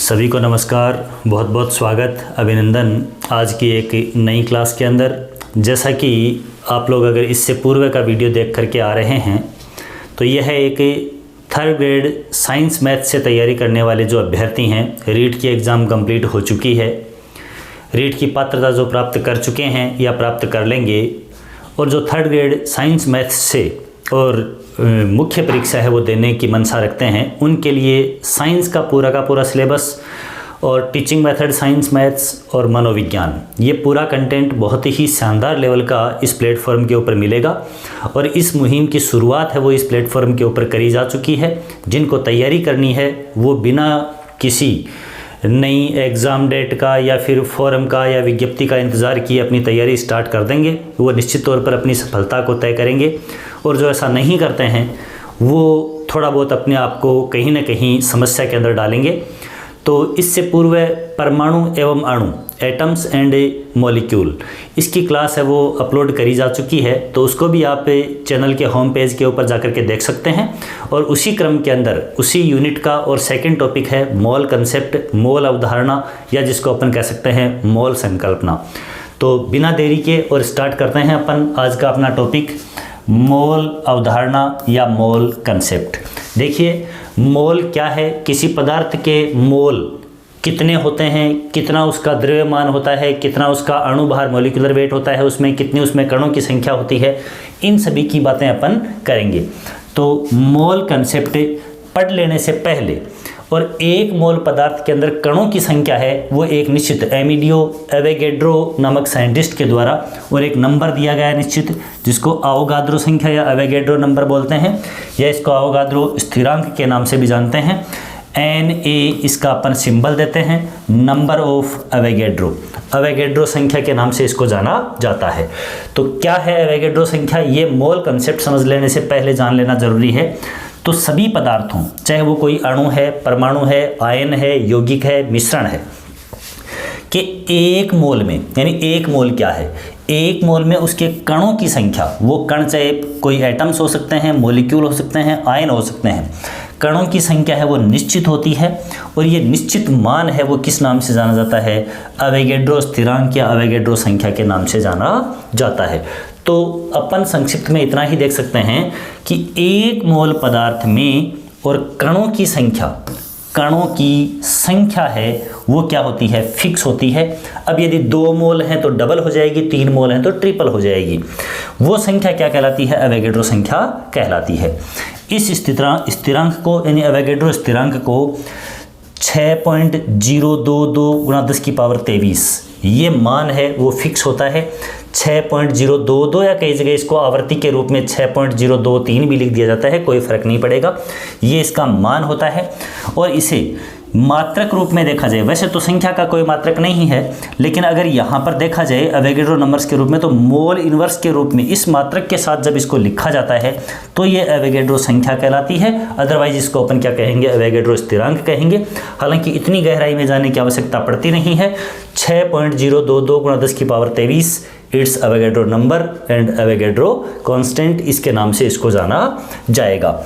सभी को नमस्कार, बहुत बहुत स्वागत, अभिनंदन आज की एक नई क्लास के अंदर। जैसा कि आप लोग अगर इससे पूर्व का वीडियो देख करके आ रहे हैं तो यह एक थर्ड ग्रेड साइंस मैथ से तैयारी करने वाले जो अभ्यर्थी हैं, रीट की एग्ज़ाम कंप्लीट हो चुकी है, रीट की पात्रता जो प्राप्त कर चुके हैं या प्राप्त कर लेंगे, और जो थर्ड ग्रेड साइंस मैथ से और मुख्य परीक्षा है वो देने की मंशा रखते हैं, उनके लिए साइंस का पूरा सिलेबस और टीचिंग मेथड साइंस मैथ्स और मनोविज्ञान, ये पूरा कंटेंट बहुत ही शानदार लेवल का इस प्लेटफॉर्म के ऊपर मिलेगा। और इस मुहिम की शुरुआत है वो इस प्लेटफॉर्म के ऊपर करी जा चुकी है। जिनको तैयारी करनी है वो बिना किसी नई एग्ज़ाम डेट का या फिर फॉरम का या विज्ञप्ति का इंतज़ार किए अपनी तैयारी स्टार्ट कर देंगे, वो निश्चित तौर पर अपनी सफलता को तय करेंगे। और जो ऐसा नहीं करते हैं वो थोड़ा बहुत अपने आप को कहीं ना कहीं समस्या के अंदर डालेंगे। तो इससे पूर्व परमाणु एवं अणु, एटम्स एंड मॉलिक्यूल, इसकी क्लास है वो अपलोड करी जा चुकी है, तो उसको भी आप चैनल के होम पेज के ऊपर जाकर के देख सकते हैं। और उसी क्रम के अंदर उसी यूनिट का और सेकंड टॉपिक है मोल कंसेप्ट, मोल अवधारणा, या जिसको अपन कह सकते हैं मोल संकल्पना। तो बिना देरी के और स्टार्ट करते हैं अपन आज का अपना टॉपिक, मोल अवधारणा या मोल कंसेप्ट। देखिए, मोल क्या है, किसी पदार्थ के मोल कितने होते हैं, कितना उसका द्रव्यमान होता है, कितना उसका अणुभार मॉलिक्यूलर वेट होता है, उसमें कितनी उसमें कणों की संख्या होती है, इन सभी की बातें अपन करेंगे। तो मोल कंसेप्ट पढ़ लेने से पहले, और एक मोल पदार्थ के अंदर कणों की संख्या है वो एक निश्चित एमिलियो एवोगैड्रो नामक साइंटिस्ट के द्वारा, और एक नंबर दिया गया है निश्चित, जिसको अवोगाद्रो संख्या या एवोगैड्रो नंबर बोलते हैं, या इसको अवोगाद्रो स्थिरांक के नाम से भी जानते हैं। Na इसका अपन सिंबल देते हैं, नंबर ऑफ एवोगैड्रो, एवोगैड्रो संख्या के नाम से इसको जाना जाता है। तो क्या है एवोगैड्रो संख्या, ये मोल कंसेप्ट समझ लेने से पहले जान लेना जरूरी है। तो सभी पदार्थों, चाहे वो कोई अणु है, परमाणु है, आयन है, यौगिक है, मिश्रण है, कि एक मोल में, यानी एक मोल क्या है, एक मोल में उसके कणों की संख्या, वो कण चाहे कोई एटम्स हो सकते हैं, मॉलिक्यूल हो सकते हैं, आयन हो सकते हैं, कणों की संख्या है वो निश्चित होती है। और ये निश्चित मान है वो किस नाम से जाना जाता है, एवोगैड्रो स्थिरांक या एवोगैड्रो संख्या के नाम से जाना जाता है। तो अपन संक्षिप्त में इतना ही देख सकते हैं कि एक मोल पदार्थ में और कणों की संख्या है वो क्या होती है, फिक्स होती है। अब यदि 2 मोल हैं तो डबल हो जाएगी, 3 मोल हैं तो ट्रिपल हो जाएगी। वो संख्या क्या कहलाती है, एवोगैड्रो संख्या कहलाती है। इस स्थिरांक को, यानी एवोगैड्रो स्थिरांक को 6.022 गुणा 10 की पावर 23, ये मान है वो फिक्स होता है। 6.022 या कई जगह इसको आवर्ती के रूप में 6.023 भी लिख दिया जाता है, कोई फर्क नहीं पड़ेगा, ये इसका मान होता है। और इसे मात्रक रूप में देखा जाए, वैसे तो संख्या का कोई मात्रक नहीं है, लेकिन अगर यहाँ पर देखा जाए एवोगैड्रो नंबर्स के रूप में, तो मोल इनवर्स के रूप में इस मात्रक के साथ जब इसको लिखा जाता है तो ये एवोगैड्रो संख्या कहलाती है। अदरवाइज इसको अपन क्या कहेंगे, एवोगैड्रो स्थिरांक कहेंगे। हालांकि इतनी गहराई में जाने की आवश्यकता पड़ती नहीं है। 6.022 गुणा 10 की power 23 it's Avogadro number and Avogadro constant, इसके नाम से इसको जाना जाएगा।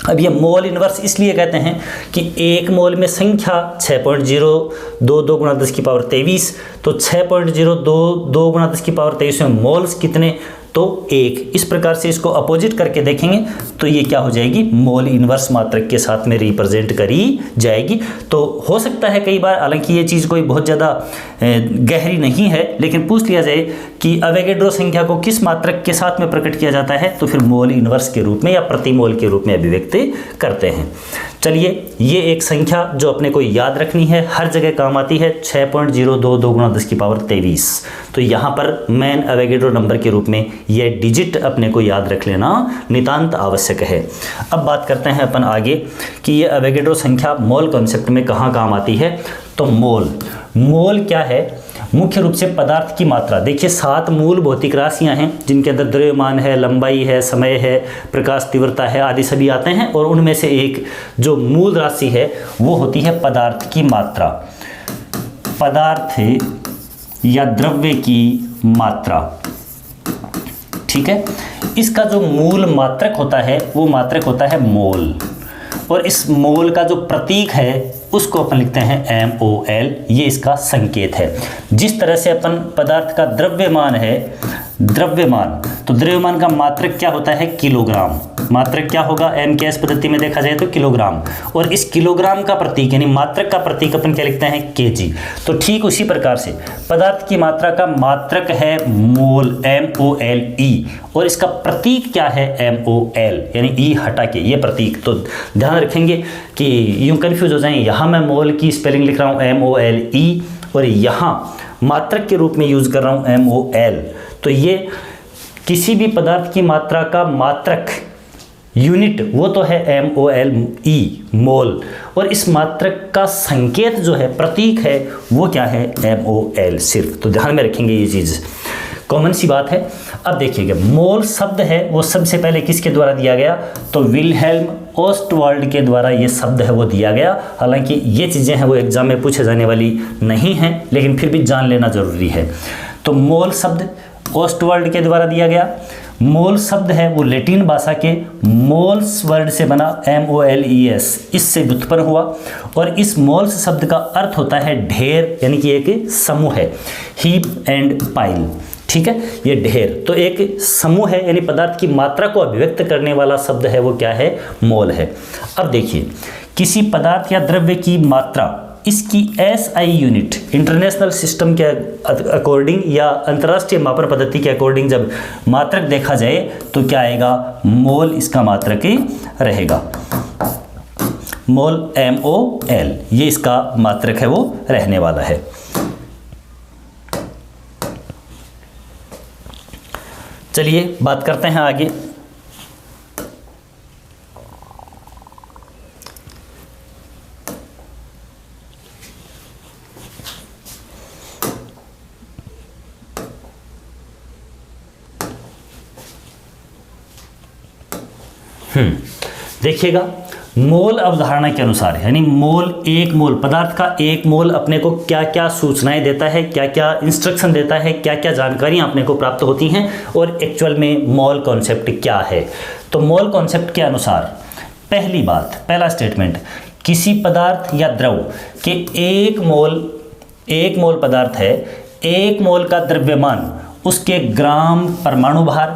अब ये मोल इनवर्स इसलिए कहते हैं कि एक मोल में संख्या 6.022 गुणा 10 की पावर 23, तो 6.022 गुणा 10 की पावर 23 में मोल्स कितने, तो 1। इस प्रकार से इसको अपोजिट करके देखेंगे तो ये क्या हो जाएगी, मोल इनवर्स मात्रक के साथ में रिप्रेजेंट करी जाएगी। तो हो सकता है कई बार, हालांकि ये चीज़ कोई बहुत ज़्यादा गहरी नहीं है, लेकिन पूछ लिया जाए कि एवोगैड्रो संख्या को किस मात्रक के साथ में प्रकट किया जाता है, तो फिर मोल इनवर्स के रूप में या प्रति मोल के रूप में अभिव्यक्त करते हैं। चलिए, ये एक संख्या जो अपने को याद रखनी है, हर जगह काम आती है, 6.022 गुणा 10 की पावर 23। तो यहाँ पर मेन एवोगैड्रो नंबर के रूप में ये डिजिट अपने को याद रख लेना नितांत आवश्यक है। अब बात करते हैं अपन आगे कि ये एवोगैड्रो संख्या मोल कॉन्सेप्ट में कहाँ काम आती है। तो मोल क्या है, मुख्य रूप से पदार्थ की मात्रा। देखिए, 7 मूल भौतिक राशियां हैं जिनके अंदर द्रव्यमान है, लंबाई है, समय है, प्रकाश तीव्रता है, आदि सभी आते हैं। और उनमें से एक जो मूल राशि है वो होती है पदार्थ की मात्रा, पदार्थ या द्रव्य की मात्रा। ठीक है, इसका जो मूल मात्रक होता है वो मात्रक होता है मोल। और इस मोल का जो प्रतीक है उसको अपन लिखते हैं MOL, ये इसका संकेत है। जिस तरह से अपन पदार्थ का द्रव्यमान है, द्रव्यमान, तो द्रव्यमान का मात्रक क्या होता है? किलोग्राम। मात्रक क्या होगा? MKS पद्धति में देखा जाए तो किलोग्राम, और इस किलोग्राम का प्रतीक यानी मात्रक का प्रतीक अपन क्या लिखते हैं? kg। तो ठीक उसी प्रकार से पदार्थ की मात्रा का मात्रक है मोल, MOLE, और इसका प्रतीक क्या है? MOL, यानी ई हटा के ये प्रतीक। तो ध्यान रखेंगे कि यूं कंफ्यूज हो जाएं, यहाँ मैं मोल की स्पेलिंग लिख रहा हूँ MOLE और यहाँ मात्रक के रूप में यूज कर रहा हूँ MOL। तो ये किसी भी पदार्थ की मात्रा का मात्रक यूनिट वो तो है MOLE, मोल, और इस मात्रक का संकेत जो है, प्रतीक है, वो क्या है? MOL सिर्फ। तो ध्यान में रखेंगे ये चीज़, कॉमन सी बात है। अब देखिएगा, मोल शब्द है वो सबसे पहले किसके द्वारा दिया गया? तो विल्हेल्म ओस्टवाल्ड के द्वारा ये शब्द है वो दिया गया। हालांकि ये चीज़ें हैं वो एग्जाम में पूछे जाने वाली नहीं हैं, लेकिन फिर भी जान लेना जरूरी है। तो मोल शब्द ओस्टवाल्ड के द्वारा दिया गया। मोल शब्द है वो लैटिन भाषा के मोल्स वर्ड से बना, MOLES, इससे व्युत्पन्न हुआ, और इस मोल्स शब्द का अर्थ होता है ढेर, यानी कि एक समूह है, हीप एंड पाइल। ठीक है, ये ढेर तो एक समूह है, यानी पदार्थ की मात्रा को अभिव्यक्त करने वाला शब्द है वो क्या है? मोल है। अब देखिए, किसी पदार्थ या द्रव्य की मात्रा इसकी SI यूनिट, इंटरनेशनल सिस्टम के अकॉर्डिंग या अंतर्राष्ट्रीय मापन पद्धति के अकॉर्डिंग जब मात्रक देखा जाए तो क्या आएगा? मोल इसका मात्रक ही रहेगा। मोल MOL, ये इसका मात्रक है वो रहने वाला है। चलिए बात करते हैं आगे। देखिएगा, मोल अवधारणा के अनुसार, यानी मोल, एक मोल, पदार्थ का एक मोल अपने को क्या क्या सूचनाएं देता है, क्या क्या इंस्ट्रक्शन देता है, क्या क्या जानकारियां अपने को प्राप्त होती हैं, और एक्चुअल में मोल कॉन्सेप्ट क्या है। तो मोल कॉन्सेप्ट के अनुसार पहली बात, पहला स्टेटमेंट, किसी पदार्थ या द्रव के एक मोल पदार्थ है, एक मोल का द्रव्यमान उसके ग्राम परमाणु भार,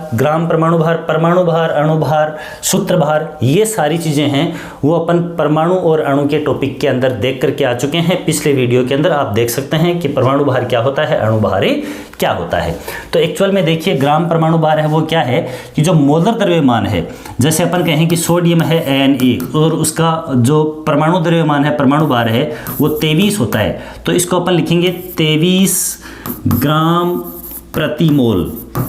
परमाणु भार, अणु भार, सूत्र भार, ये सारी चीज़ें हैं वो अपन परमाणु और अणु के टॉपिक के अंदर देख करके आ चुके हैं। पिछले वीडियो के अंदर आप देख सकते हैं कि परमाणु भार क्या होता है, अणु भार क्या होता है। तो एक्चुअल में देखिए, ग्राम परमाणु भार है वो क्या है कि जो मोलर द्रव्यमान है, जैसे अपन कहें कि सोडियम है Na और उसका जो परमाणु द्रव्यमान है, परमाणु भार है वो 23 होता है, तो इसको अपन लिखेंगे 23 ग्राम प्रति मोल,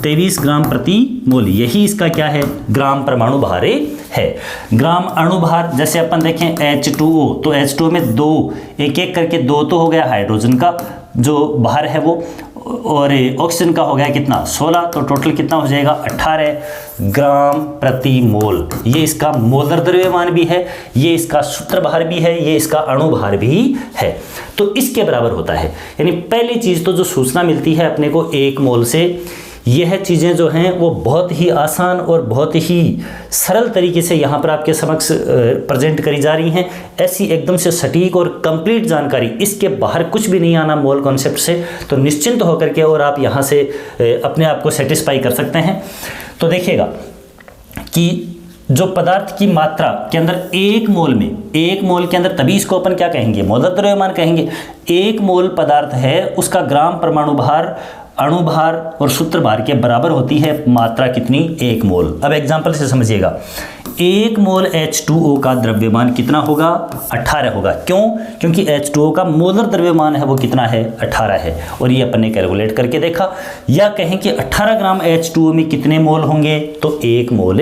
23 ग्राम प्रति मोल, यही इसका क्या है? ग्राम परमाणु भार है। ग्राम अणु भार, जैसे अपन देखें H2O, तो H2O में दो, एक एक करके दो तो हो गया हाइड्रोजन का जो भार है वो, और ऑक्सीजन का हो गया कितना? 16, तो टोटल कितना हो जाएगा? 18 ग्राम प्रति मोल। ये इसका मोलर द्रव्यमान भी है, ये इसका सूत्र भार भी है, ये इसका अणु भार भी है। तो इसके बराबर होता है। यानी पहली चीज़ तो जो सूचना मिलती है अपने को एक मोल से, यह चीज़ें जो हैं वो बहुत ही आसान और बहुत ही सरल तरीके से यहाँ पर आपके समक्ष प्रेजेंट करी जा रही हैं। ऐसी एकदम से सटीक और कंप्लीट जानकारी, इसके बाहर कुछ भी नहीं आना मोल कॉन्सेप्ट से, तो निश्चिंत होकर के और आप यहाँ से अपने आप को सेटिस्फाई कर सकते हैं। तो देखिएगा कि जो पदार्थ की मात्रा के अंदर एक मोल के अंदर, तभी इसको अपन क्या कहेंगे? मोलर द्रव्यमान कहेंगे। एक मोल पदार्थ है, उसका ग्राम परमाणु भार, अणु भार और सूत्र भार के बराबर होती है मात्रा कितनी? एक मोल। अब एग्जांपल से समझिएगा, एक मोल H2O का द्रव्यमान कितना होगा? 18 होगा। क्यों? क्योंकि H2O का मोलर द्रव्यमान है वो कितना है? 18 है, और ये अपन ने कैलकुलेट करके देखा। या कहें कि 18 ग्राम H2O में कितने मोल होंगे? तो एक मोल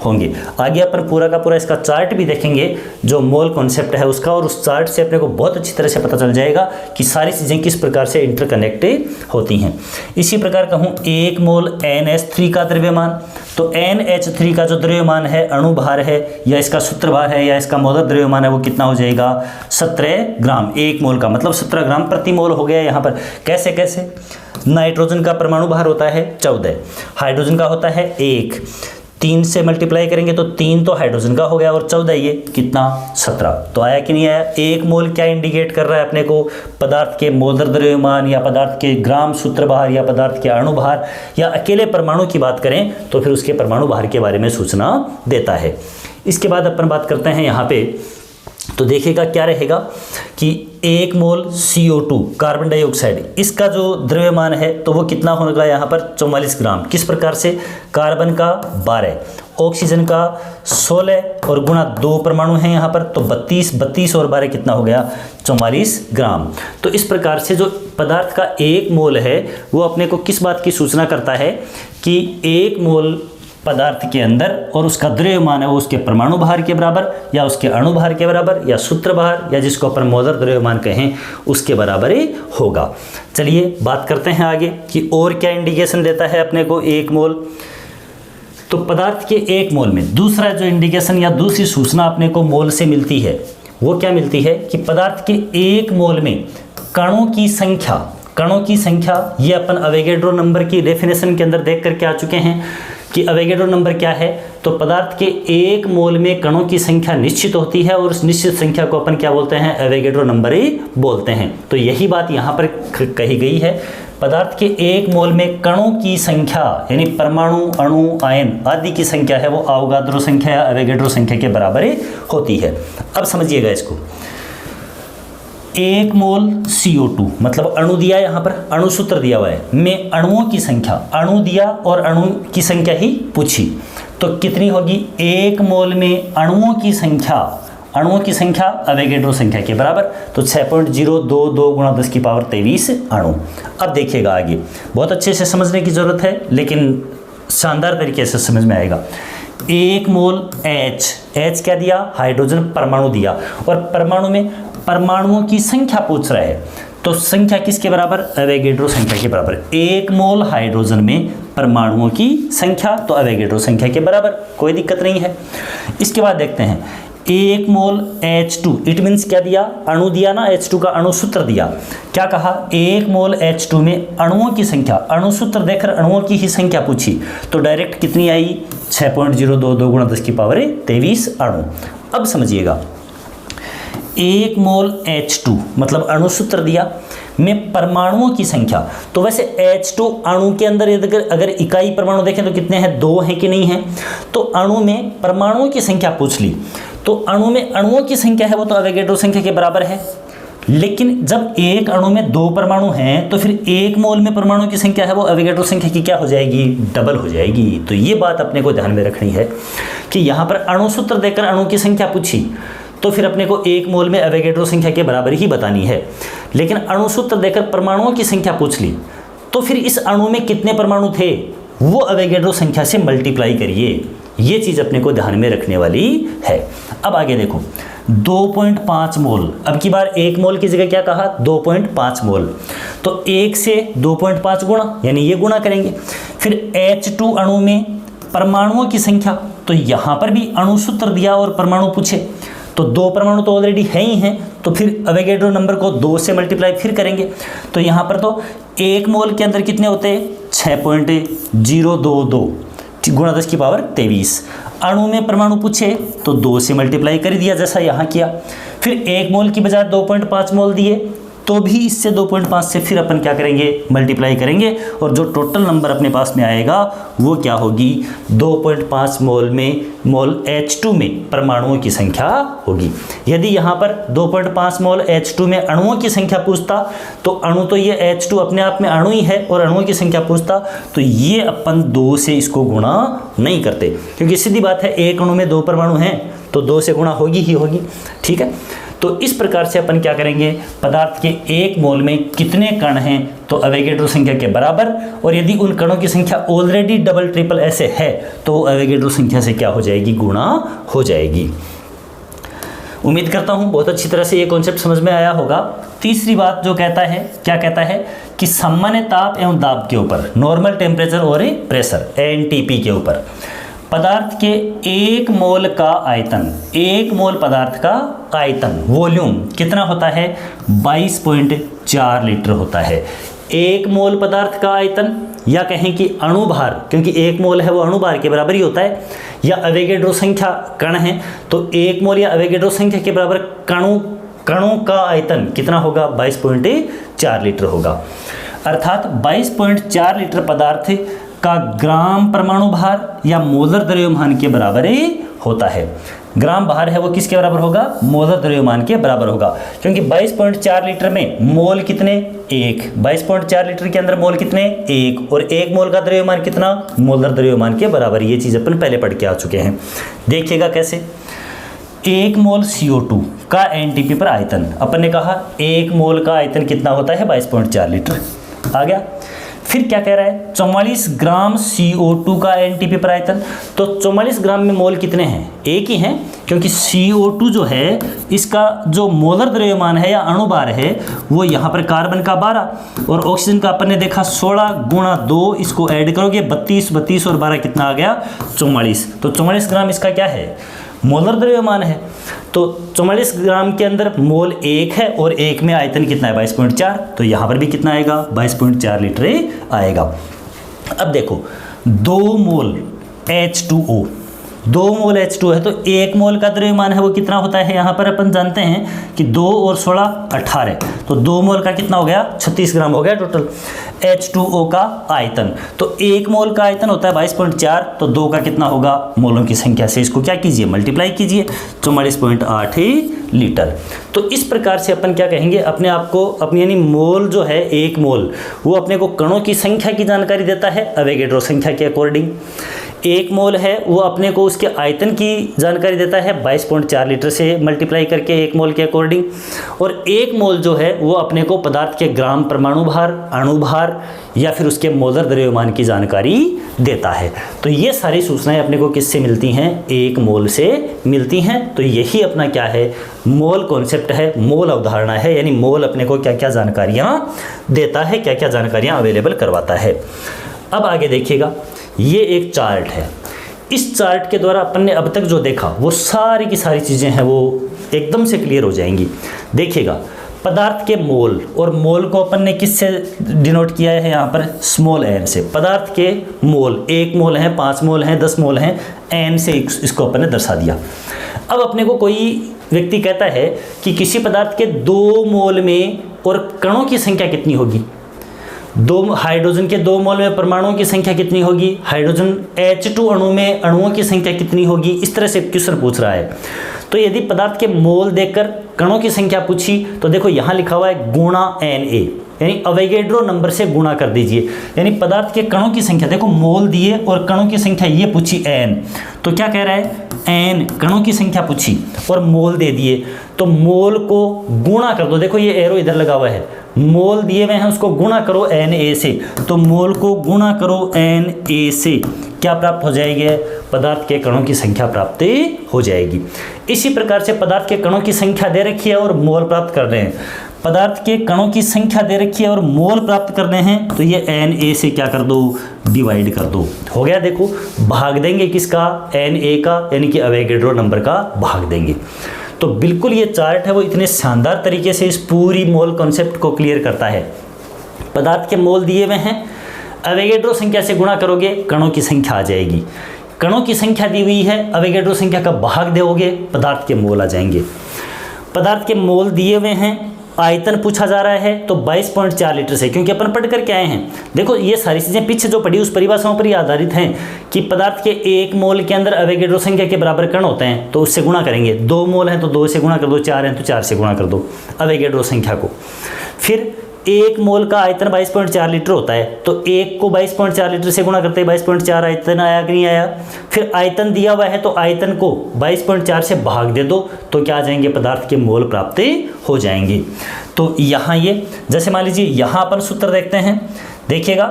होंगे। आगे अपन पूरा का पूरा इसका चार्ट भी देखेंगे जो मोल कॉन्सेप्ट है उसका, और उस चार्ट से अपने को बहुत अच्छी तरह से पता चल जाएगा कि सारी चीज़ें किस प्रकार से इंटरकनेक्ट होती हैं। इसी प्रकार कहूँ एक मोल NH3 का द्रव्यमान, तो NH3 का जो द्रव्यमान है, अणु भार है या इसका सूत्र भार है या इसका मोलर द्रव्यमान है वो कितना हो जाएगा? 17 ग्राम। एक मोल का मतलब 17 ग्राम प्रति मोल हो गया यहाँ पर। कैसे कैसे? नाइट्रोजन का परमाणु भार होता है 14, हाइड्रोजन का होता है 1, 3 से मल्टीप्लाई करेंगे तो 3 तो हाइड्रोजन का हो गया और 14 ये कितना 17। तो आया कि नहीं आया। 1 मोल क्या इंडिकेट कर रहा है अपने को, पदार्थ के मोलर द्रव्यमान या पदार्थ के ग्राम सूत्र भार या पदार्थ के अणु भार, या अकेले परमाणु की बात करें तो फिर उसके परमाणु भार के बारे में सूचना देता है। इसके बाद अपन बात करते हैं यहाँ पे, तो देखिएगा क्या रहेगा कि 1 मोल CO2 कार्बन डाइऑक्साइड, इसका जो द्रव्यमान है तो वो कितना होगा यहाँ पर 44 ग्राम। किस प्रकार से, कार्बन का 12, ऑक्सीजन का 16 और गुणा 2 परमाणु हैं यहाँ पर तो 32 और 12 कितना हो गया 44 ग्राम। तो इस प्रकार से जो पदार्थ का 1 मोल है वो अपने को किस बात की सूचना करता है कि 1 मोल पदार्थ के अंदर और उसका द्रव्यमान है वो उसके परमाणु भार के बराबर या उसके अणु भार के बराबर या सूत्र भार या जिसको अपन मोलर द्रव्यमान कहें उसके बराबर ही होगा। चलिए बात करते हैं आगे कि और क्या इंडिकेशन देता है अपने को 1 मोल। तो पदार्थ के 1 मोल में दूसरा जो इंडिकेशन या दूसरी सूचना अपने को मोल से मिलती है वो क्या मिलती है कि पदार्थ के 1 मोल में कणों की संख्या ये अपन अवोगाड्रो नंबर की डेफिनेशन के अंदर देख करके आ चुके हैं कि अवोगाड्रो नंबर क्या है। तो पदार्थ के 1 मोल में कणों की संख्या निश्चित होती है और उस निश्चित संख्या को अपन क्या बोलते हैं, अवोगाड्रो नंबर ही बोलते हैं। तो यही बात यहाँ पर कही गई है, पदार्थ के 1 मोल में कणों की संख्या यानी परमाणु, अणु, आयन आदि की संख्या है वो अवोगाड्रो संख्या या अवोगाड्रो संख्या के बराबर ही होती है। अब समझिएगा इसको, 1 मोल CO2 मतलब अणु दिया, यहाँ पर अणु सूत्र दिया हुआ है, में अणुओं की संख्या, अणु दिया और अणु की संख्या ही पूछी तो कितनी होगी, 1 मोल में अणुओं की संख्या अवोगाड्रो संख्या के बराबर तो 6.022 गुणा 10 की पावर 23 अणु। अब देखिएगा आगे, बहुत अच्छे से समझने की जरूरत है लेकिन शानदार तरीके से समझ में आएगा। 1 मोल H क्या दिया, हाइड्रोजन परमाणु दिया और परमाणु में परमाणुओं की संख्या पूछ रहा है तो संख्या किसके बराबर, अवोगाड्रो संख्या के बराबर। 1 मोल हाइड्रोजन में परमाणुओं की संख्या तो अवोगाड्रो संख्या के बराबर, कोई दिक्कत नहीं है। इसके बाद देखते हैं 1 मोल H2, इट मीन्स क्या दिया, अणु दिया ना, H2 का अणु सूत्र दिया, क्या कहा 1 मोल H2 में अणुओं की संख्या, अणु सूत्र देखकर अणुओं की ही संख्या पूछी तो डायरेक्ट कितनी आई 6.022 गुणा 10 की पावर 23 अणु। अब समझिएगा 1 मोल H2 मतलब अणु सूत्र दिया में परमाणुओं की संख्या, तो वैसे H2 अणु के अंदर अगर इकाई परमाणु देखें तो कितने हैं, 2 हैं कि नहीं हैं। तो अणु में परमाणुओं की संख्या पूछ ली तो अणु में अणुओं की संख्या है वो तो अवोगाड्रो संख्या के बराबर है, लेकिन जब एक अणु में 2 परमाणु हैं तो फिर 1 मोल में परमाणु की संख्या है वो अवोगाड्रो संख्या की क्या हो जाएगी, डबल हो जाएगी। तो ये बात अपने को ध्यान में रखनी है कि यहाँ पर अणु सूत्र देकर अणु की संख्या पूछी तो फिर अपने को 1 मोल में अवोगाड्रो संख्या के बराबर ही बतानी है, लेकिन अणु सूत्र देकर परमाणुओं की संख्या पूछ ली तो फिर इस अणु में कितने परमाणु थे वो अवोगाड्रो संख्या से मल्टीप्लाई करिए। ये चीज़ अपने को ध्यान में रखने वाली है। अब आगे देखो 2.5 मोल, अब की बार 1 मोल की जगह क्या कहा 2.5 मोल, तो 1 से 2.5 गुणा यानी ये गुणा करेंगे। फिर H2 अणु में परमाणुओं की संख्या, तो यहाँ पर भी अणु सूत्र दिया और परमाणु पूछे तो 2 परमाणु तो ऑलरेडी है ही हैं तो फिर अवोगाड्रो नंबर को 2 से मल्टीप्लाई फिर करेंगे तो यहाँ पर तो 1 मोल के अंदर कितने होते हैं 6.022 गुणा 10 की पावर 23। अणु में परमाणु पूछे तो 2 से मल्टीप्लाई कर दिया जैसा यहाँ किया। फिर 1 मोल की बजाय 2.5 मोल दिए तो भी इससे 2.5 से फिर अपन क्या करेंगे मल्टीप्लाई करेंगे और जो टोटल नंबर अपने पास में आएगा वो क्या होगी 2.5 मोल में मोल H2 में परमाणुओं की संख्या होगी। यदि यहाँ पर 2.5 मोल H2 में अणुओं की संख्या पूछता तो अणु तो ये H2 अपने आप में अणु ही है और अणुओं की संख्या पूछता तो ये अपन 2 से इसको गुणा नहीं करते क्योंकि सीधी बात है एक अणु में 2 परमाणु हैं तो 2 से गुणा होगी ही होगी। ठीक है, तो इस प्रकार से अपन क्या करेंगे पदार्थ के 1 मोल में कितने कण हैं तो अवोगाड्रो संख्या के बराबर, और यदि उन कणों की संख्या ऑलरेडी डबल ट्रिपल ऐसे है तो अवोगाड्रो संख्या से क्या हो जाएगी गुणा हो जाएगी। उम्मीद करता हूँ बहुत अच्छी तरह से ये कॉन्सेप्ट समझ में आया होगा। तीसरी बात जो कहता है क्या कहता है कि सामान्य ताप एवं दाब के ऊपर नॉर्मल टेम्परेचर और प्रेशर NTP के ऊपर पदार्थ के 1 मोल का आयतन, 1 मोल पदार्थ का आयतन वॉल्यूम कितना होता है 22.4 लीटर होता है। 1 मोल पदार्थ का आयतन या कहें कि अणुभार, क्योंकि 1 मोल है वो अणुभार के बराबर ही होता है, या अवोगाड्रो संख्या कण है, तो 1 मोल या अवोगाड्रो संख्या के बराबर कणों का आयतन कितना होगा? 22.4 लीटर होगा। अर्थात 22.4 लीटर पदार्थ का ग्राम परमाणु भार या मोलर द्रव्यमान के बराबर ही होता है। ग्राम भार है वो किसके बराबर होगा? मोलर द्रव्यमान के बराबर होगा, क्योंकि 22.4 लीटर में मोल कितने? 1। 22.4 लीटर के अंदर मोल कितने? 1, और 1 मोल का द्रव्यमान कितना? मोलर द्रव्यमान के बराबर। ये चीज़ अपन पहले पढ़ के आ चुके हैं। देखिएगा कैसे। 1 मोल CO2 का एनटीपी पर आयतन, अपन ने कहा 1 मोल का आयतन कितना होता है? 22.4 लीटर आ गया। फिर क्या कह रहा है? 44 ग्राम CO2 का एनटीपी पर आयतन। तो 44 ग्राम में मोल कितने हैं? एक ही हैं, क्योंकि CO2 जो है इसका जो मोलर द्रव्यमान है या अणुभार है वो यहाँ पर कार्बन का 12 और ऑक्सीजन का अपन ने देखा 16 गुणा 2, इसको ऐड करोगे 32 और 12 कितना आ गया? 44। तो 44 ग्राम इसका क्या है? मोलर द्रव्यमान है। तो 44 ग्राम के अंदर मोल 1 है और 1 में आयतन कितना है? 22.4। तो यहाँ पर भी कितना आएगा? 22.4 लीटर आएगा। अब देखो 2 मोल H2O, 2 मोल H2 है तो 1 मोल का द्रव्यमान है वो कितना होता है? यहाँ पर अपन जानते हैं कि 2 और 16 18, तो 2 मोल का कितना हो गया? 36 ग्राम हो गया टोटल। H2O का आयतन, तो 1 मोल का आयतन होता है 22.4, तो 2 का कितना होगा? मोलों की संख्या से इसको क्या कीजिए? मल्टीप्लाई कीजिए, 44.8 लीटर। तो इस प्रकार से अपन क्या कहेंगे? अपने आप को अपनी यानी मोल जो है 1 मोल वो अपने को कणों की संख्या की जानकारी देता है अवोगाड्रो संख्या के अकॉर्डिंग। 1 मोल है वो अपने को उसके आयतन की जानकारी देता है 22.4 लीटर से मल्टीप्लाई करके 1 मोल के अकॉर्डिंग। और 1 मोल जो है वो अपने को पदार्थ के ग्राम परमाणु भार, अणुभार या फिर उसके मोलर द्रव्यमान की जानकारी देता है। तो ये सारी सूचनाएं अपने को किससे मिलती हैं? 1 मोल से मिलती हैं। तो यही अपना क्या है? मोल कॉन्सेप्ट है, मोल अवधारणा है, यानी मोल अपने को क्या क्या जानकारियाँ देता है, क्या क्या जानकारियाँ अवेलेबल करवाता है। अब आगे देखिएगा, ये एक चार्ट है। इस चार्ट के द्वारा अपन ने अब तक जो देखा वो सारी की सारी चीज़ें हैं वो एकदम से क्लियर हो जाएंगी। देखिएगा, पदार्थ के मोल, और मोल को अपन ने किससे डिनोट किया है? यहाँ पर स्मॉल n से। पदार्थ के मोल, 1 मोल हैं, 5 मोल हैं, 10 मोल हैं, n से इसको अपन ने दर्शा दिया। अब अपने को कोई व्यक्ति कहता है कि किसी पदार्थ के 2 मोल में और कणों की संख्या कितनी होगी? 2 हाइड्रोजन के 2 मोल में परमाणुओं की संख्या कितनी होगी? हाइड्रोजन H2 अणु में अणुओं की संख्या कितनी होगी? इस तरह से क्वेश्चन पूछ रहा है। तो यदि पदार्थ के मोल देकर कणों की संख्या पूछी तो देखो यहाँ लिखा हुआ है गुणा Na, यानी अवोगाड्रो नंबर से गुणा कर दीजिए। यानी पदार्थ के कणों की संख्या, देखो मोल दिए और कणों की संख्या ये पूछी n, तो क्या कह रहा है? n कणों की संख्या पूछी और मोल दे दिए, तो मोल को गुणा कर दो। देखो ये एरो इधर लगा हुआ है, मोल दिए हुए हैं उसको गुणा करो Na से, तो मोल को गुणा करो Na से, क्या प्राप्त हो जाएगी? पदार्थ के कणों की संख्या प्राप्त हो जाएगी। इसी प्रकार से पदार्थ के कणों की संख्या दे रखी है और मोल प्राप्त कर रहे हैं। पदार्थ के कणों की संख्या दे रखी है और मोल प्राप्त करने हैं, तो ये Na से क्या कर दो? डिवाइड कर दो। हो गया। देखो भाग देंगे किसका? Na का, यानी कि अवोगाड्रो नंबर का भाग देंगे। तो बिल्कुल ये चार्ट है वो इतने शानदार तरीके से इस पूरी मोल कॉन्सेप्ट को क्लियर करता है। पदार्थ के मोल दिए हुए हैं, अवोगाड्रो संख्या से गुणा करोगे कणों की संख्या आ जाएगी। कणों की संख्या दी हुई है, अवोगाड्रो संख्या का भाग दोगे, पदार्थ के मोल आ जाएंगे। पदार्थ के मोल दिए हुए हैं, आयतन पूछा जा रहा है तो 22.4 लीटर से, क्योंकि अपन पढ़ करके आए हैं। देखो ये सारी चीज़ें पीछे जो पढ़ी उस परिभाषाओं पर ही आधारित हैं कि पदार्थ के 1 मोल के अंदर अवोगाड्रो संख्या के बराबर कण होते हैं, तो उससे गुणा करेंगे। 2 मोल हैं तो 2 से गुणा कर दो, 4 हैं तो 4 से गुणा कर दो अवोगाड्रो संख्या को। फिर 1 मोल का आयतन 22.4 लीटर होता है, तो 1 को 22.4 लीटर से गुणा करते हैं, 22.4 आयतन आया कि नहीं आया। फिर आयतन दिया हुआ है तो आयतन को 22.4 से भाग दे दो, तो क्या आ जाएंगे? पदार्थ के मोल प्राप्त हो जाएंगे। तो यहाँ ये जैसे मान लीजिए यहाँ अपन सूत्र देखते हैं, देखिएगा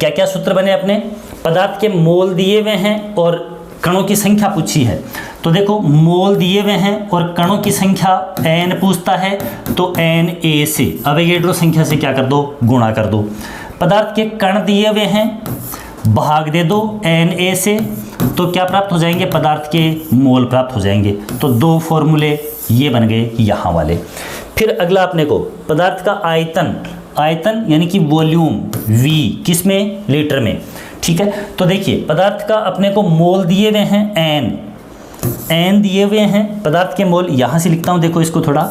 क्या क्या सूत्र बने अपने। पदार्थ के मोल दिए हुए हैं और कणों की संख्या पूछी है, तो देखो मोल दिए हुए हैं और कणों की संख्या n पूछता है, तो Na से अवोगाड्रो संख्या से क्या कर दो? गुणा कर दो। पदार्थ के कण दिए हुए हैं, भाग दे दो Na से, तो क्या प्राप्त हो जाएंगे? पदार्थ के मोल प्राप्त हो जाएंगे। तो 2 फॉर्मूले ये बन गए यहाँ वाले। फिर अगला अपने को पदार्थ का आयतन, आयतन यानी कि वॉल्यूम V, किसमें, लीटर में, ठीक है। तो देखिए पदार्थ का अपने को मोल दिए हुए हैं N दिए हुए हैं, पदार्थ के मोल यहाँ से लिखता हूँ, देखो इसको थोड़ा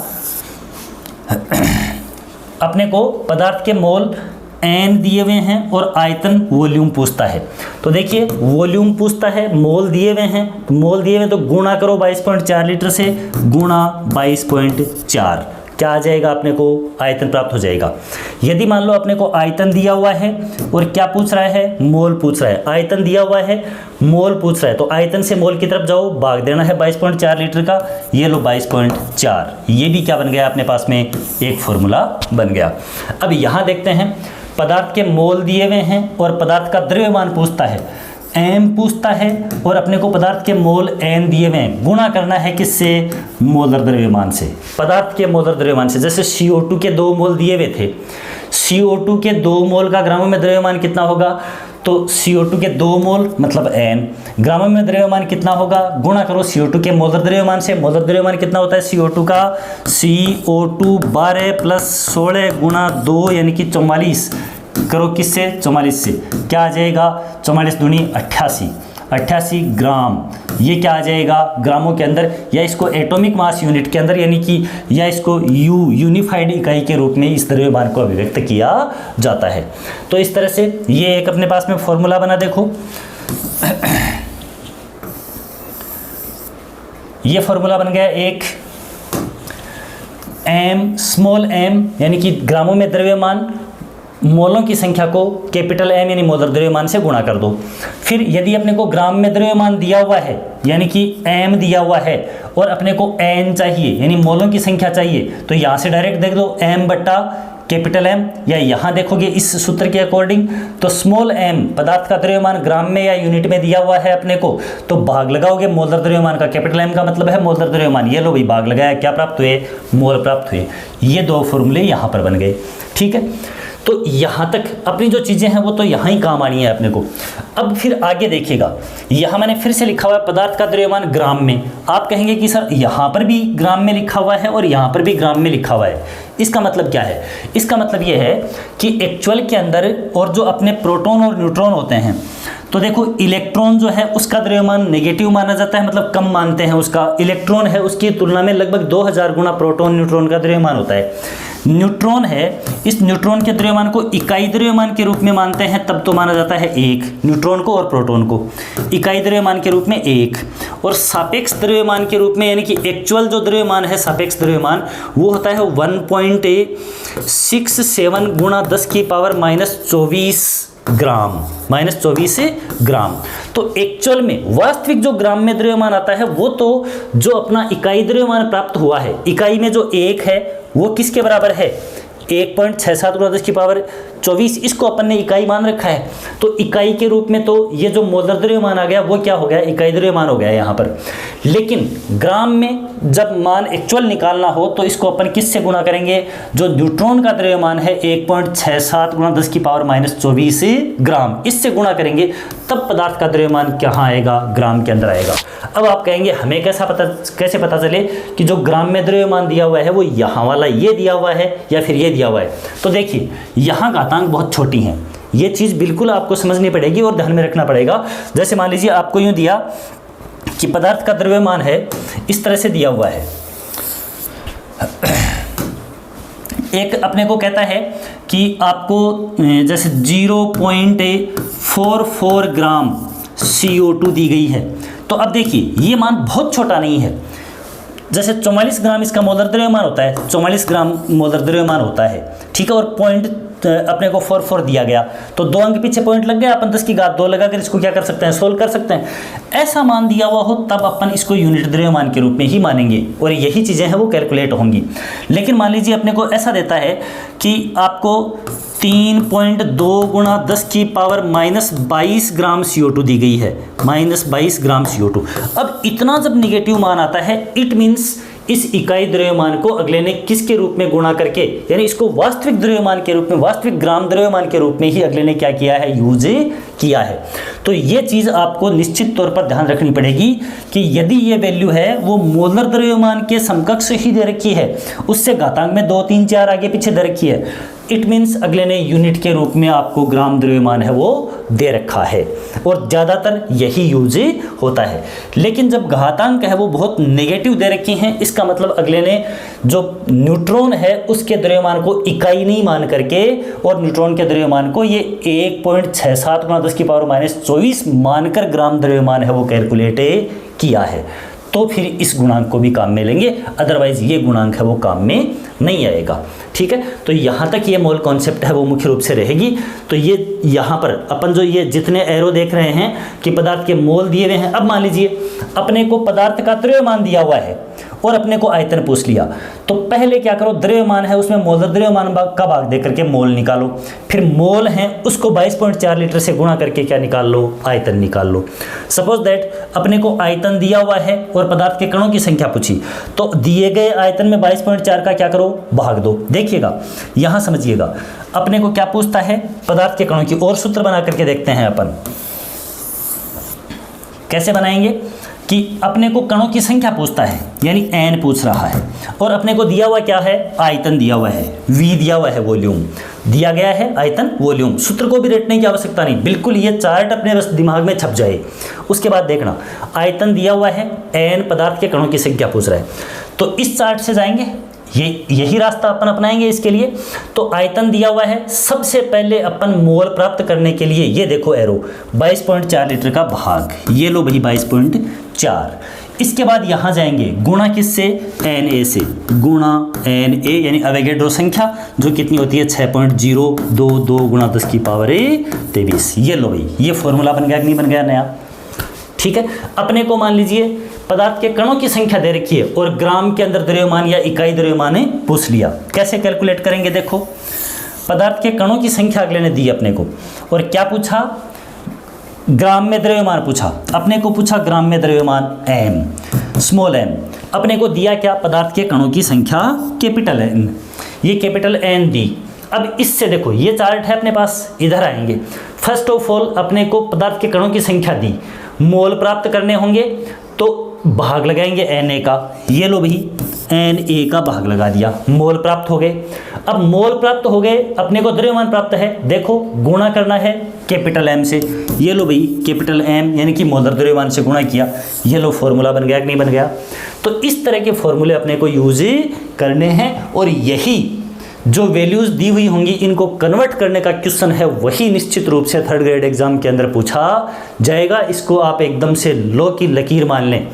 अपने को पदार्थ के मोल N दिए हुए हैं और आयतन वॉल्यूम पूछता है। तो देखिए वॉल्यूम पूछता है, मोल दिए हुए हैं, तो मोल दिए हुए तो गुणा करो 22.4 लीटर से, गुणा 22.4, क्या आ जाएगा, अपने को आयतन प्राप्त हो जाएगा। यदि मान लो अपने को आयतन दिया हुआ है और क्या पूछ रहा है, मोल पूछ रहा है, आयतन दिया हुआ है, मोल पूछ रहा है, तो आयतन से मोल की तरफ जाओ, भाग देना है 22.4 लीटर का, ये लो 22.4, ये भी क्या बन गया अपने पास में, एक फॉर्मूला बन गया। अब यहाँ देखते हैं, पदार्थ के मोल दिए हुए हैं और पदार्थ का द्रव्यमान पूछता है, M पूछता है, और अपने को पदार्थ के मोल N दिए हुए हैं, गुणा करना है किससे, मोलर द्रव्यमान से, पदार्थ के मोलर द्रव्यमान से। जैसे CO2 के 2 मोल दिए हुए थे, CO2 के 2 मोल का ग्रामों में द्रव्यमान कितना होगा, तो CO2 के 2 मोल मतलब N, ग्रामों में द्रव्यमान कितना होगा, गुणा करो CO2 के मोलर द्रव्यमान से। मोलर द्रव्यमान कितना होता है CO2 का, CO2 12 + 16 गुणा 2 यानी कि 44, करो किससे, 44 से, क्या आ जाएगा, 44 दूनी 88 ग्राम, ये क्या आ जाएगा ग्रामों के अंदर, या इसको एटॉमिक मास यूनिट के अंदर, यानी कि या इसको यूनिफाइड इकाई के रूप में इस द्रव्यमान को अभिव्यक्त किया जाता है। तो इस तरह से ये एक अपने पास में फॉर्मूला बना, देखो ये फॉर्मूला बन गया एक, m स्मॉल m यानी कि ग्रामों में द्रव्यमान, मोलों की संख्या को कैपिटल M यानी मोलर द्रव्यमान से गुणा कर दो। फिर यदि अपने को ग्राम में द्रव्यमान दिया हुआ है यानी कि M दिया हुआ है और अपने को N चाहिए यानी मोलों की संख्या चाहिए, तो यहाँ से डायरेक्ट देख दो M बट्टा कैपिटल M, या यहाँ देखोगे इस सूत्र के अकॉर्डिंग तो स्मॉल m पदार्थ का द्रव्यमान ग्राम में या यूनिट में दिया हुआ है अपने को, तो भाग लगाओगे मोलर द्रव्यमान का, कैपिटल M का मतलब है मोलर द्रव्यमान, ये लो भाई भाग लगाया, क्या प्राप्त हुए, मोल प्राप्त हुए। ये 2 फॉर्मूले यहाँ पर बन गए, ठीक है। तो यहाँ तक अपनी जो चीज़ें हैं वो तो यहाँ ही काम आनी है अपने को। अब फिर आगे देखिएगा, यहाँ मैंने फिर से लिखा हुआ है पदार्थ का द्रव्यमान ग्राम में। आप कहेंगे कि सर यहाँ पर भी ग्राम में लिखा हुआ है और यहाँ पर भी ग्राम में लिखा हुआ है, इसका मतलब क्या है, इसका मतलब ये है कि एक्चुअल के अंदर और जो अपने प्रोटॉन और न्यूट्रॉन होते हैं, तो देखो इलेक्ट्रॉन जो है उसका द्रव्यमान नेगेटिव माना जाता है, मतलब कम मानते हैं उसका, इलेक्ट्रॉन है उसकी तुलना में लगभग 2000 गुना प्रोटॉन न्यूट्रॉन का द्रव्यमान होता है। न्यूट्रॉन है, इस न्यूट्रॉन के द्रव्यमान को इकाई द्रव्यमान के रूप में मानते हैं, तब तो माना जाता है 1, न्यूट्रॉन को और प्रोटॉन को इकाई द्रव्यमान के रूप में 1, और सापेक्ष द्रव्यमान के रूप में यानी कि एक्चुअल जो द्रव्यमान है सापेक्ष द्रव्यमान वो होता है 1.67 गुणा 10⁻24 ग्राम, -24 ग्राम। तो एक्चुअल में वास्तविक जो ग्राम में द्रव्यमान आता है वो तो जो अपना इकाई द्रव्यमान प्राप्त हुआ है, इकाई में जो 1 है वो किसके बराबर है, 1.67 गुणा 10⁻24, इसको अपन ने इकाई मान रखा है। तो इकाई के रूप में तो ये जो मोलर द्रव्यमान आ गया वो क्या हो गया, इकाई द्रव्यमान हो गया यहाँ पर। लेकिन ग्राम में जब मान एक्चुअल निकालना हो तो इसको अपन किससे गुणा करेंगे, जो न्यूट्रॉन का द्रव्यमान है 1.67 गुणा 10⁻24 ग्राम, इससे गुणा करेंगे, तब पदार्थ का द्रव्यमान कहाँ आएगा, ग्राम के अंदर आएगा। अब आप कहेंगे हमें कैसे पता चले कि जो ग्राम में द्रव्यमान दिया हुआ है वो यहाँ वाला ये दिया हुआ है या फिर ये दिया हुआ है। तो देखिए यहाँ घातांक बहुत छोटी हैं, ये चीज़ बिल्कुल आपको समझनी पड़ेगी और ध्यान में रखना पड़ेगा। जैसे मान लीजिए आपको यूँ दिया कि पदार्थ का द्रव्यमान है, इस तरह से दिया हुआ है, एक अपने को कहता है कि आपको जैसे 0.44 ग्राम CO2 दी गई है। तो अब देखिए ये मान बहुत छोटा नहीं है, जैसे 44 ग्राम इसका मोलर द्रव्यमान होता है, 44 ग्राम मोलर द्रव्यमान होता है, ठीक है, और पॉइंट अपने को 44 दिया गया, तो 2 अंक पीछे पॉइंट लग गया, अपन 10⁻2 लगाकर इसको क्या कर सकते हैं, सोल्व कर सकते हैं। ऐसा मान दिया हुआ हो तब अपन इसको यूनिट द्रव्यमान के रूप में ही मानेंगे और यही चीज़ें हैं वो कैलकुलेट होंगी। लेकिन मान लीजिए अपने को ऐसा देता है कि आपको 3.2 गुणा 10⁻22 ग्राम CO2 दी गई है, -22 ग्राम CO2। अब इतना जब निगेटिव मान आता है, इट मीन्स इस इकाई द्रव्यमान को अगले ने किसके रूप में गुणा करके, यानी इसको वास्तविक द्रव्यमान के रूप में, वास्तविक ग्राम द्रव्यमान के रूप में ही अगले ने क्या किया है, यूज किया है। तो ये चीज़ आपको निश्चित तौर पर ध्यान रखनी पड़ेगी कि यदि ये वैल्यू है वो मोलर द्रव्यमान के समकक्ष ही दे रखी है, उससे घातांक में 2, 3, 4 आगे पीछे दे रखी है, इट मीन्स अगले ने यूनिट के रूप में आपको ग्राम द्रव्यमान है वो दे रखा है, और ज़्यादातर यही यूज होता है। लेकिन जब घातांक है वो बहुत नेगेटिव दे रखी हैं, इसका मतलब अगले ने जो न्यूट्रॉन है उसके द्रव्यमान को इकाई नहीं मान करके और न्यूट्रॉन के द्रव्यमान को ये 1.67 × 10⁻24 मानकर ग्राम द्रव्यमान है वो कैलकुलेट किया है, तो फिर इस गुणांक को भी काम में लेंगे, अदरवाइज ये गुणांक है वो काम में नहीं आएगा। ठीक है, तो यहाँ तक ये मोल कॉन्सेप्ट है वो मुख्य रूप से रहेगी। तो ये यहाँ पर अपन जो ये जितने एरो देख रहे हैं कि पदार्थ के मोल दिए हुए हैं, अब मान लीजिए अपने को पदार्थ का द्रव्यमान दिया हुआ है और अपने को आयतन पूछ लिया, तो पहले क्या करो, द्रव्यमान है उसमें मोलर द्रव्यमान का भाग दे करके मोल निकालो, फिर मोल है उसको 22.4 लीटर से गुणा करके क्या निकाल लो, आयतन निकाल लो। सपोज दैट अपने को आयतन दिया हुआ है और पदार्थ के कणों की संख्या पूछी, तो दिए गए आयतन में 22.4 का क्या करो, भाग दो। देखिएगा यहाँ समझिएगा, अपने को क्या पूछता है, पदार्थ के कणों की, और सूत्र बना करके देखते हैं अपन कैसे बनाएंगे कि अपने को कणों की संख्या पूछता है, यानी n पूछ रहा है, और अपने को दिया हुआ क्या है, आयतन दिया हुआ है, v दिया हुआ है, वॉल्यूम दिया गया है, आयतन वॉल्यूम। सूत्र को भी रटने की आवश्यकता नहीं, बिल्कुल ये चार्ट अपने बस दिमाग में छप जाए। उसके बाद देखना, आयतन दिया हुआ है, n पदार्थ के कणों की संख्या पूछ रहा है, तो इस चार्ट से जाएंगे, यही रास्ता अपन अपनाएंगे इसके लिए। तो आयतन दिया हुआ है, सबसे पहले अपन मोल प्राप्त करने के लिए ये देखो एरो 22.4 लीटर का भाग, ये लो भाई 22.4। इसके बाद यहाँ जाएंगे गुणा किससे, Na से, गुणा Na यानी अवोगाड्रो संख्या जो कितनी होती है 6.022 गुणा 10⁻23। ये लो भाई, ये फॉर्मूला बन गया कि नहीं बन गया नया। ठीक है, अपने को मान लीजिए पदार्थ के कणों की संख्या दे रखी है और ग्राम के अंदर द्रव्यमान या इकाई द्रव्यमान ने पूछ लिया। कैसे कैलकुलेट करेंगे, देखो पदार्थ के कणों की संख्या अगले ने दी अपने को, और क्या पूछा, ग्राम में द्रव्यमान पूछा, अपने को पूछा ग्राम में द्रव्यमान m, स्मॉल m, अपने को दिया क्या, पदार्थ के कणों की संख्या कैपिटल N, ये कैपिटल N दी। अब इससे देखो ये चार्ट है अपने पास, इधर आएंगे। फर्स्ट ऑफ ऑल अपने को पदार्थ के कणों की संख्या दी, मोल प्राप्त करने होंगे तो भाग लगाएंगे Na का, ये लो भाई Na का भाग लगा दिया, मोल प्राप्त हो गए। अब मोल प्राप्त हो गए, अपने को द्रव्यमान प्राप्त है, देखो गुणा करना है कैपिटल M से, ये लो भाई कैपिटल M यानी कि मोलर द्रव्यमान से गुणा किया, ये लो फॉर्मूला बन गया कि नहीं बन गया। तो इस तरह के फॉर्मूले अपने को यूज करने हैं, और यही जो वैल्यूज़ दी हुई होंगी इनको कन्वर्ट करने का क्वेश्चन है वही निश्चित रूप से 3rd ग्रेड एग्जाम के अंदर पूछा जाएगा। इसको आप एकदम से लो की लकीर मान लें।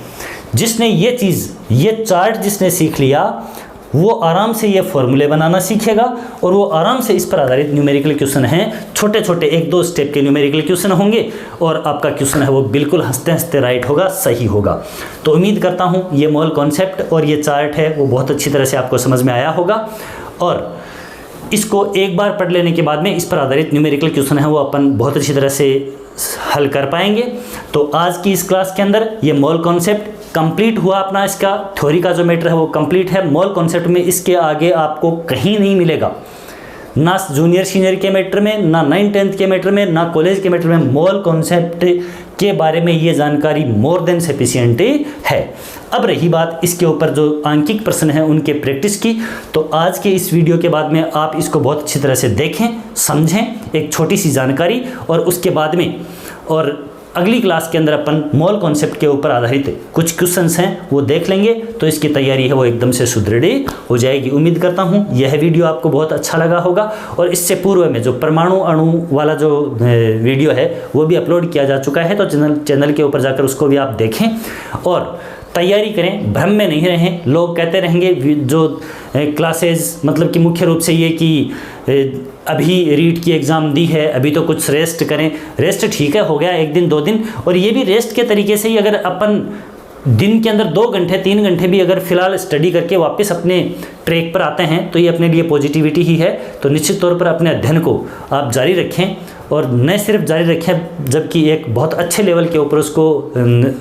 जिसने ये चीज़, ये चार्ट जिसने सीख लिया वो आराम से ये फॉर्मूले बनाना सीखेगा, और वो आराम से इस पर आधारित न्यूमेरिकल क्वेश्चन हैं, छोटे छोटे 1-2 स्टेप के न्यूमेरिकल क्वेश्चन होंगे, और आपका क्वेश्चन है वो बिल्कुल हंसते हंसते राइट होगा, सही होगा। तो उम्मीद करता हूँ ये मोल कॉन्सेप्ट और ये चार्ट है वो बहुत अच्छी तरह से आपको समझ में आया होगा, और इसको एक बार पढ़ लेने के बाद में इस पर आधारित न्यूमेरिकल क्वेश्चन है वो अपन बहुत अच्छी तरह से हल कर पाएंगे। तो आज की इस क्लास के अंदर ये मोल कॉन्सेप्ट कंप्लीट हुआ अपना, इसका थ्योरी का जो मैटर है वो कंप्लीट है। मोल कॉन्सेप्ट में इसके आगे आपको कहीं नहीं मिलेगा, ना जूनियर सीनियर के मैटर में, ना 9th-10th के मैटर में, ना कॉलेज के मैटर में। मोल कॉन्सेप्ट के बारे में ये जानकारी मोर देन सफिशिएंट है। अब रही बात इसके ऊपर जो आंकिक प्रश्न हैं उनके प्रैक्टिस की, तो आज के इस वीडियो के बाद में आप इसको बहुत अच्छी तरह से देखें, समझें, एक छोटी सी जानकारी, और उसके बाद में और अगली क्लास के अंदर अपन मोल कॉन्सेप्ट के ऊपर आधारित कुछ क्वेश्चंस हैं वो देख लेंगे, तो इसकी तैयारी है वो एकदम से सुदृढ़ हो जाएगी। उम्मीद करता हूँ यह वीडियो आपको बहुत अच्छा लगा होगा, और इससे पूर्व में जो परमाणु अणु वाला जो वीडियो है वो भी अपलोड किया जा चुका है, तो चैनल के ऊपर जाकर उसको भी आप देखें और तैयारी करें, भ्रम में नहीं रहें। लोग कहते रहेंगे जो क्लासेस मतलब कि मुख्य रूप से ये कि अभी रीट की एग्ज़ाम दी है, अभी तो कुछ रेस्ट करें। रेस्ट ठीक है, हो गया 1 दिन 2 दिन, और ये भी रेस्ट के तरीके से ही अगर अपन दिन के अंदर 2 घंटे 3 घंटे भी अगर फ़िलहाल स्टडी करके वापस अपने ट्रैक पर आते हैं तो ये अपने लिए पॉजिटिविटी ही है। तो निश्चित तौर पर अपने अध्ययन को आप जारी रखें, और न सिर्फ जारी रखें जबकि एक बहुत अच्छे लेवल के ऊपर उसको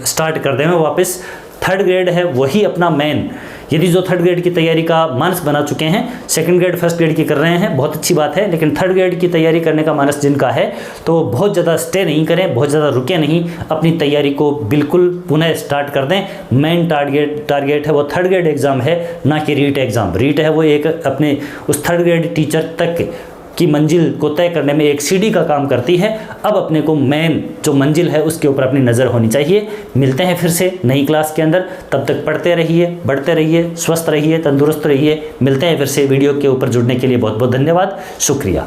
स्टार्ट कर दें वापस। 3rd ग्रेड है वही अपना मेन, यदि जो थर्ड ग्रेड की तैयारी का मानस बना चुके हैं, सेकंड ग्रेड फर्स्ट ग्रेड की कर रहे हैं, बहुत अच्छी बात है, लेकिन थर्ड ग्रेड की तैयारी करने का मानस जिनका है तो बहुत ज़्यादा स्टे नहीं करें, बहुत ज़्यादा रुके नहीं, अपनी तैयारी को बिल्कुल पुनः स्टार्ट कर दें। मेन टारगेट है वो थर्ड ग्रेड एग्ज़ाम है, ना कि रीट एग्ज़ाम। रीट है वो एक अपने उस थर्ड ग्रेड टीचर तक की मंजिल को तय करने में एक सीढ़ी का काम करती है। अब अपने को मेन जो मंजिल है उसके ऊपर अपनी नज़र होनी चाहिए। मिलते हैं फिर से नई क्लास के अंदर, तब तक पढ़ते रहिए, बढ़ते रहिए, स्वस्थ रहिए, तंदुरुस्त रहिए। मिलते हैं फिर से। वीडियो के ऊपर जुड़ने के लिए बहुत बहुत धन्यवाद, शुक्रिया।